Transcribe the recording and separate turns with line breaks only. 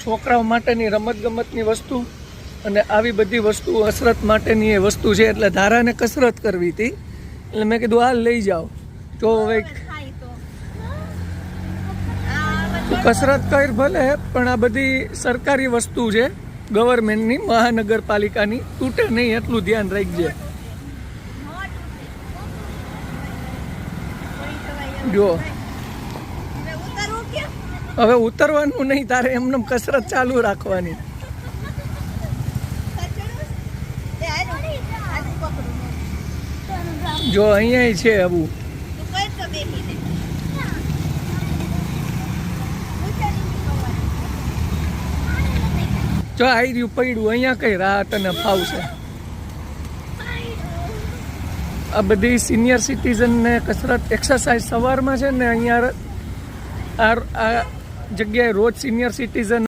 છોકરાઓ માટેની રમતગમતની વસ્તુ અને આવી બધી વસ્તુ કસરત માટેની એ વસ્તુ છે. એટલે ધારાને કસરત કરવી હતી એટલે મેં કીધું હાલ લઈ જાઓ. જો હવે કસરત કર ભલે, પણ આ બધી સરકારી વસ્તુ છે, ગવર્મેન્ટની, મહાનગરપાલિકાની, તૂટે નહીં એટલું ધ્યાન રાખજે. જો હવે ઉતરવાનું નહીં, તારે એમને કસરત ચાલુ રાખવાની. જો અહીંયા છે આવું, જો આવી રહ્યું પડ્યું, અહીંયા કઈ રાહત અને ફાવશે. આ બધી સિનિયર સિટીઝનને કસરત એક્સરસાઇઝ સવારમાં છે ને, અહીંયા આ જગ્યાએ રોજ સિનિયર સિટીઝન